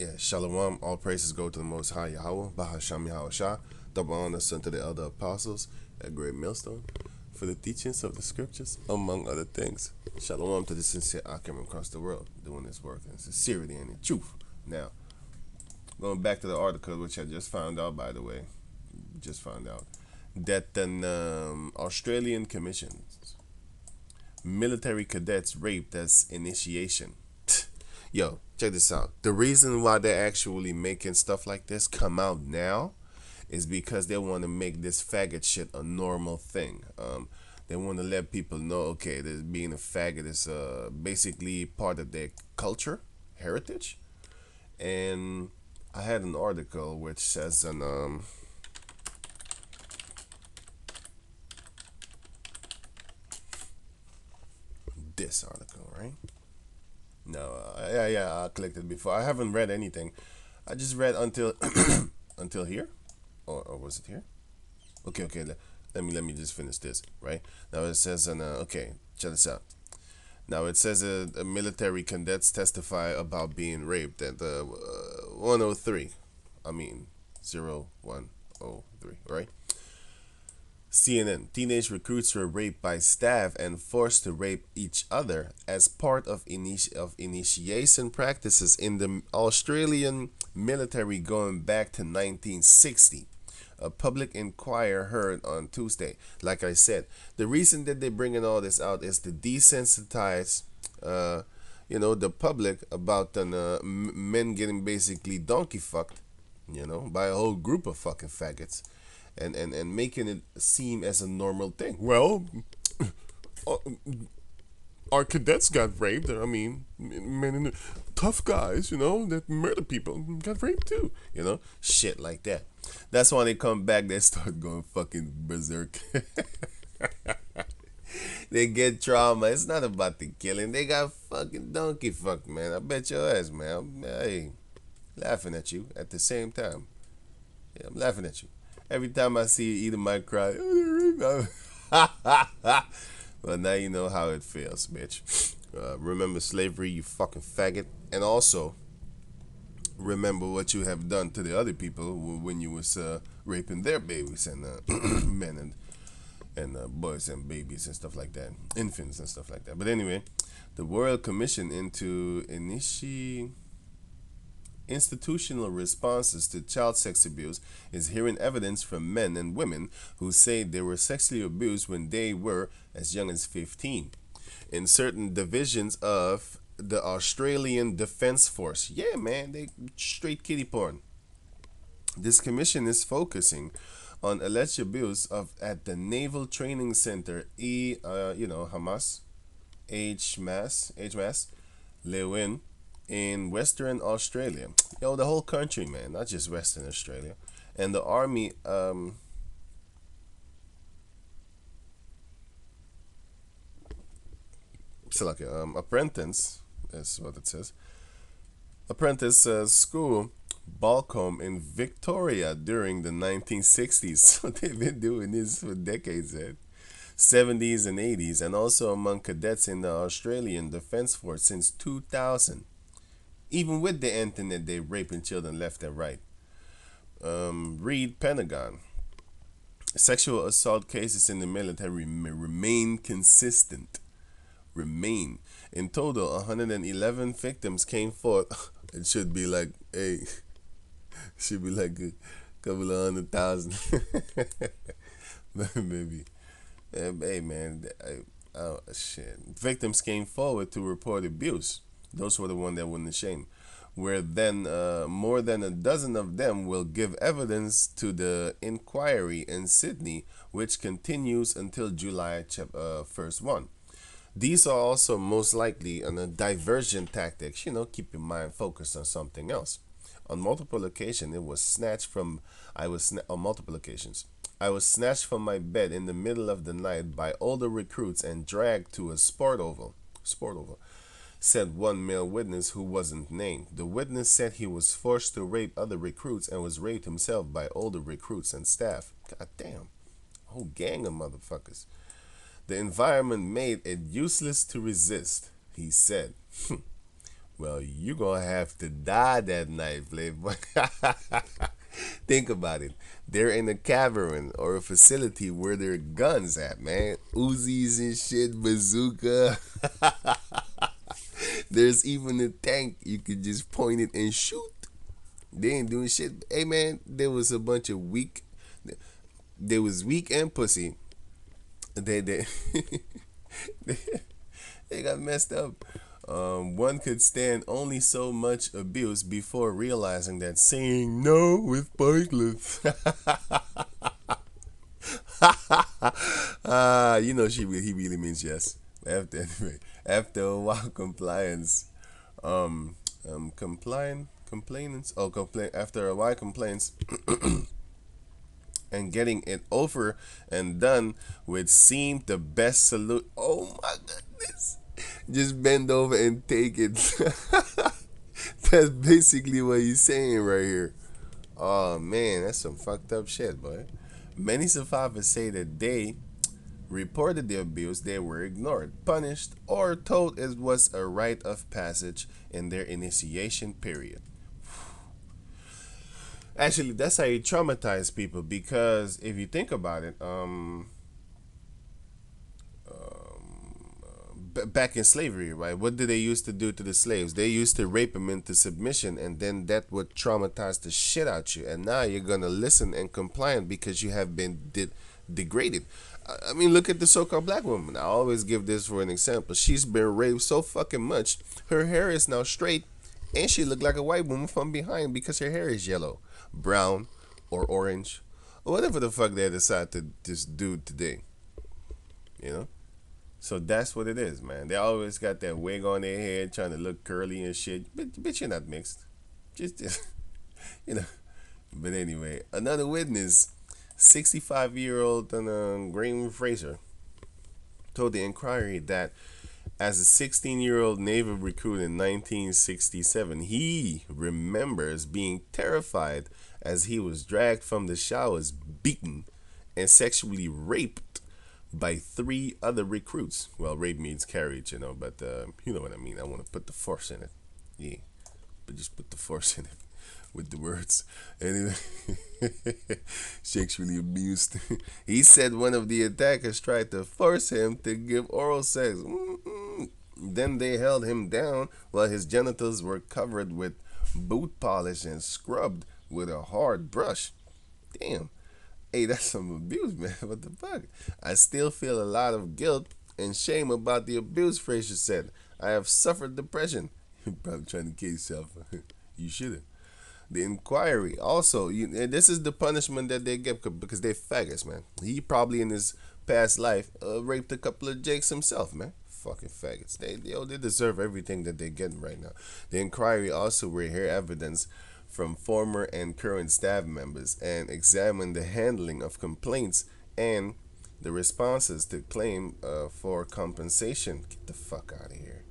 Yeah, Shalom. All praises go to the Most High Yahweh, Bahasham Yahweh Shah. Double honors unto the elder apostles at Great Millstone for the teachings of the scriptures, among other things. Shalom to the sincere Akim across the world, doing this work in sincerity and in truth. Now, going back to the article, which I just found out, by the way, just found out, that an Australian commissions military cadets raped as initiation. Yo, check this out. The reason why they're actually making stuff like this come out now is because they want to make this faggot shit a normal thing. They want to let people know, okay, that being a faggot is basically part of their culture, heritage. And I had an article which says, this article, right? No, yeah, I clicked it before. I haven't read anything. I just read until until here, or was it here? Okay. Let me just finish this. Right now it says, okay, check this out. Now it says military cadets testify about being raped at the 103. I mean 0103, right? CNN. Teenage recruits were raped by staff and forced to rape each other as part of initiation practices in the Australian military going back to 1960. A public inquiry heard on Tuesday. Like I said, the reason that they're bringing all this out is to desensitize, the public about the men getting basically donkey fucked, by a whole group of fucking faggots, and making it seem as a normal thing. Well, uh, our cadets got raped. I mean, men in the, tough guys, that murder people got raped too. Shit like that. That's why they come back. They start going fucking berserk. They get trauma. It's not about the killing. They got fucking donkey fucked, man. I bet your ass, man. Hey, laughing at you at the same time. Yeah, I'm laughing at you. Every time I see you, either might cry. Well, now you know how it feels, bitch. Remember slavery, you fucking faggot. And also, remember what you have done to the other people when you was raping their babies and men and boys and babies and stuff like that, infants and stuff like that. But anyway, the Royal Commission into institutional responses to child sex abuse is hearing evidence from men and women who say they were sexually abused when they were as young as 15 in certain divisions of the Australian Defence Force. Yeah, man, they straight kiddie porn. This commission is focusing on alleged abuse at the Naval Training Center, Hamas, HMAS, Lewin, in Western Australia. The whole country, man, not just Western Australia. And the Army, apprentice, is what it says. Apprentice school Balcombe in Victoria during the 1960s. So they've been doing this for decades, man. 70s and 80s, and also among cadets in the Australian Defence Force since 2000. Even with the internet, they raping children left and right. Read Pentagon. Sexual assault cases in the military remain consistent. In total, 111 victims came forth. It should be like, hey, should be like a couple of 100,000. Maybe. Hey, man. Shit. Victims came forward to report abuse. Those were the ones that weren't ashamed. Where then more than a dozen of them will give evidence to the inquiry in Sydney, which continues until July 1st 1. These are also most likely on a diversion tactics. Keep your mind focused on something else. On multiple occasions, it was snatched from. On multiple occasions. I was snatched from my bed in the middle of the night by older recruits and dragged to a sport oval, said one male witness who wasn't named. The witness said he was forced to rape other recruits and was raped himself by older recruits and staff. God damn. A whole gang of motherfuckers. The environment made it useless to resist, he said. well, you gonna have to die that night, playboy. Think about it. They're in a cavern or a facility where there are guns at, man. Uzis and shit, bazooka. There's even a tank you could just point it and shoot. They ain't doing shit. Hey man, there was a bunch of weak. There was weak and pussy. They they got messed up. One could stand only so much abuse before realizing that saying no is pointless. You know he really means yes. After a while, compliance, complainants. Oh, complain. After a while, complaints and getting it over and done with seemed the best solution. Oh my goodness! Just bend over and take it. That's basically what he's saying right here. Oh man, that's some fucked up shit, boy. Many survivors say that they reported the abuse, they were ignored, punished, or told it was a rite of passage in their initiation period. Actually, that's how you traumatize people because if you think about it, back in slavery, right? What did they used to do to the slaves? They used to rape them into submission, and then that would traumatize the shit out you. And now you're gonna listen and comply because you have been degraded. I mean, look at the so-called black woman. I always give this for an example. She's been raped so fucking much, her hair is now straight, and she looked like a white woman from behind because her hair is yellow, brown, or orange, or whatever the fuck they decide to just do today. You know. So that's what it is, man. They always got that wig on their head, trying to look curly and shit. Bitch, you're not mixed. Just you know. But anyway, another witness, 65-year-old Graham Fraser, told the Inquiry that as a 16-year-old naval recruit in 1967, he remembers being terrified as he was dragged from the showers, beaten, and sexually raped by 3 other recruits. Well, rape means carriage, you know, but you know what I mean. I want to put the force in it. Yeah, but just put the force in it with the words. Anyway, sexually abused. He said one of the attackers tried to force him to give oral sex. Then they held him down while his genitals were covered with boot polish and scrubbed with a hard brush. Damn. Hey, that's some abuse, man. What the fuck? I still feel a lot of guilt and shame about the abuse, Fraser said. I have suffered depression. You're probably trying to kill yourself. You should have. The Inquiry also, and this is the punishment that they get because they're faggots, man. He probably in his past life raped a couple of jakes himself, man. Fucking faggots. They deserve everything that they're getting right now. The Inquiry also will hear evidence from former and current staff members and examine the handling of complaints and the responses to claim for compensation. Get the fuck out of here.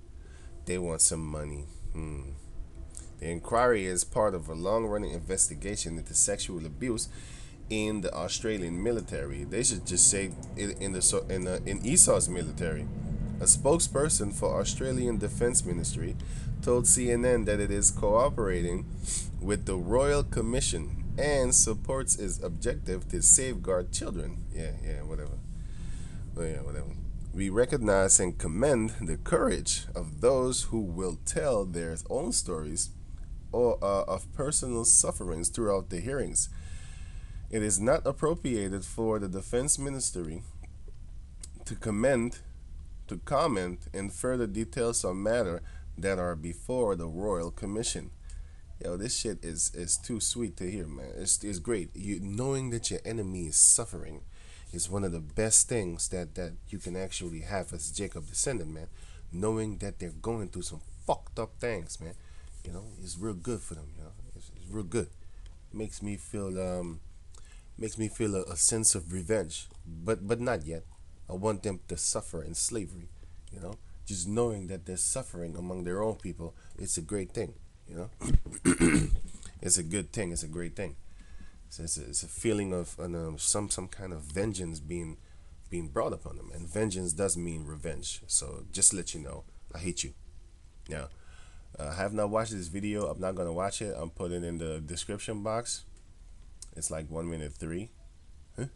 They want some money. The Inquiry is part of a long-running investigation into sexual abuse in the Australian military. They should just say in Esaus military. A spokesperson for Australian Defence Ministry told CNN that it is cooperating with the Royal Commission and supports its objective to safeguard children. Whatever. We recognize and commend the courage of those who will tell their own stories or of personal sufferings throughout the hearings. It is not appropriated for the Defense Ministry to comment in further details on matter that are before the Royal Commission. Yo, this shit is too sweet to hear, man. It's great. Knowing that your enemy is suffering is one of the best things that you can actually have as Jacob descendant, man. Knowing that they're going through some fucked up things, man. You know, it's real good for them. You know, it's real good. Makes me feel a sense of revenge, but not yet. I want them to suffer in slavery. You know, just knowing that they're suffering among their own people, it's a great thing. You know, it's a good thing. It's a great thing. It's a feeling of some kind of vengeance being brought upon them, and vengeance does mean revenge. So just to let you know, I hate you. Now, I have not watched this video. I'm not gonna watch it. I'm putting it in the description box. It's like 1 minute 3. Huh?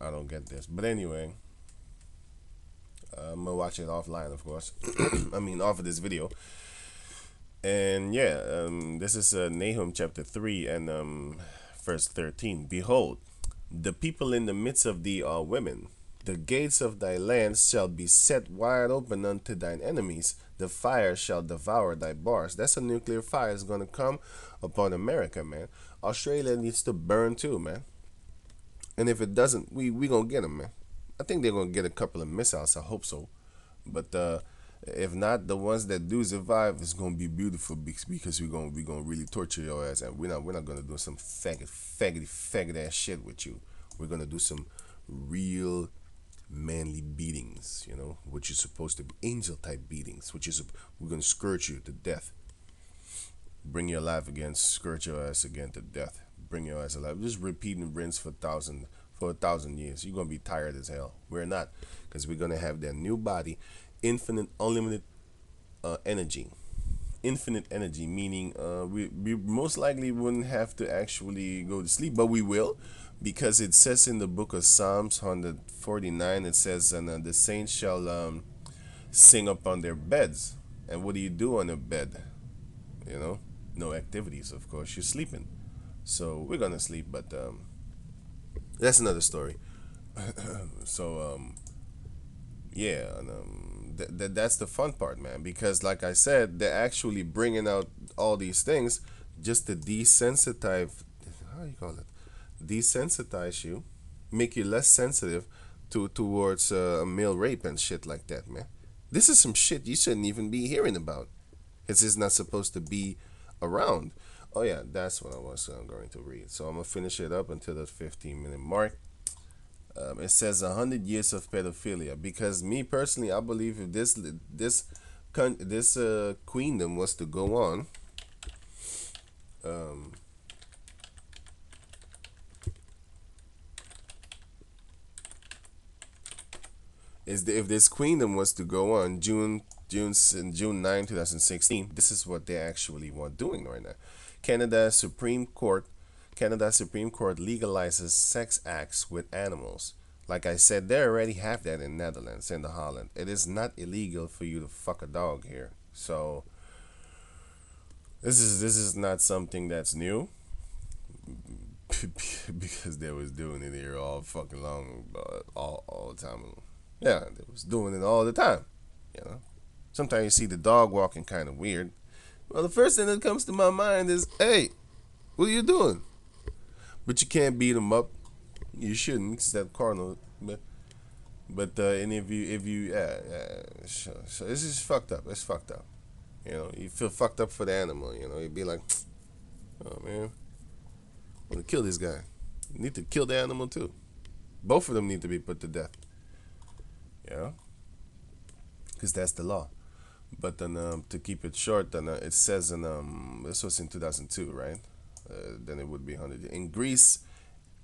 I don't get this, but anyway, I'm gonna watch it offline, of course. I mean, off of this video. And yeah, this is Nahum chapter 3 and verse 13. Behold, the people in the midst of thee are women. The gates of thy land shall be set wide open unto thine enemies. The fire shall devour thy bars. That's a nuclear fire is going to come upon America, man. Australia needs to burn too, man. And if it doesn't, we going to get them, man. I think they're going to get a couple of missiles. I hope so. But if not, the ones that do survive is going to be beautiful because we're going to really torture your ass. And we're not going to do some faggot ass shit with you. We're going to do some real manly beatings, you know, which is supposed to be angel type beatings, which is we're gonna scourge you to death, bring you alive again, scourge your ass again to death, bring your ass alive. Just repeat and rinse for a thousand years. You're gonna be tired as hell. We're not, because we're gonna have that new body, infinite, unlimited energy. Infinite energy, meaning we most likely wouldn't have to actually go to sleep, but we will, because it says in the book of Psalms 149, it says, and the saints shall sing upon their beds. And what do you do on a bed? You know, no activities, of course. You're sleeping. So we're gonna sleep, but that's another story. So yeah, and that's the fun part, man, because like I said, they're actually bringing out all these things just to desensitize, how you call it, desensitize you, make you less sensitive towards male rape and shit like that, man. This is some shit you shouldn't even be hearing about. It's not supposed to be around. Oh yeah, that's what I was going to read. So I'm gonna finish it up until the 15-minute mark. It says 100 years of pedophilia, because me personally, I believe if this queendom was to go on, if this queendom was to go on June 9, 2016, this is what they actually want doing right now. Canada Supreme Court legalizes sex acts with animals. Like I said, they already have that in Netherlands and the Holland. It is not illegal for you to fuck a dog here. So this is not something that's new, because they was doing it here all fucking long, all the time. Yeah, they was doing it all the time. You know, sometimes you see the dog walking kind of weird. Well, the first thing that comes to my mind is, hey, what are you doing? But you can't beat them up. You shouldn't, because that carnal. But and if you so this is fucked up. It's fucked up. You know, you feel fucked up for the animal. You know, you'd be like, oh man, I want to kill this guy. You need to kill the animal too. Both of them need to be put to death. Yeah, because that's the law. But then to keep it short, then it says in this was in 2002, right? Then it would be 100 in Greece,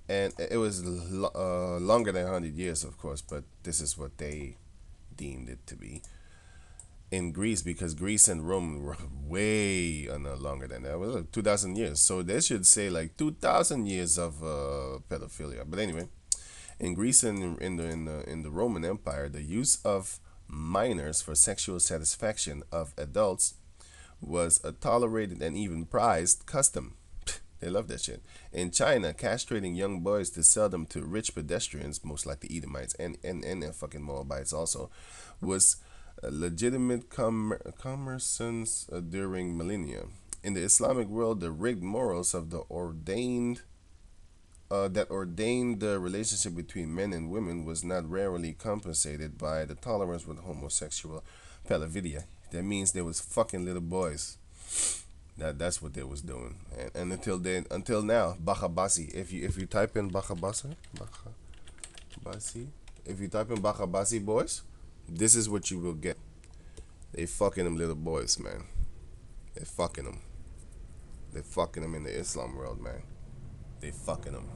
and it was longer than 100 years, of course. But this is what they deemed it to be in Greece, because Greece and Rome were way longer than that. It was 2,000 years, so they should say like 2,000 years of pedophilia. But anyway, in Greece and in the Roman Empire, the use of minors for sexual satisfaction of adults was a tolerated and even prized custom. They love that shit. In China, castrating young boys to sell them to rich pedestrians, most like the Edomites and their fucking Moabites also, was a legitimate commerce during millennia. In the Islamic world, the rigged morals of the ordained the relationship between men and women was not rarely compensated by the tolerance with homosexual pedophilia. That means there was fucking little boys. That's what they was doing, and until now, Bachabasi. If you type in Bachabasi, if you type in Bachabasi boys, this is what you will get. They fucking them little boys, man. They fucking them. They fucking them in the Islam world, man. They fucking them.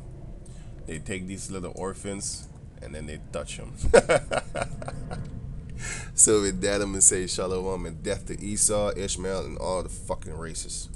They take these little orphans and then they touch them. So with that, I'm gonna say shalom and death to Esau, Ishmael, and all the fucking races.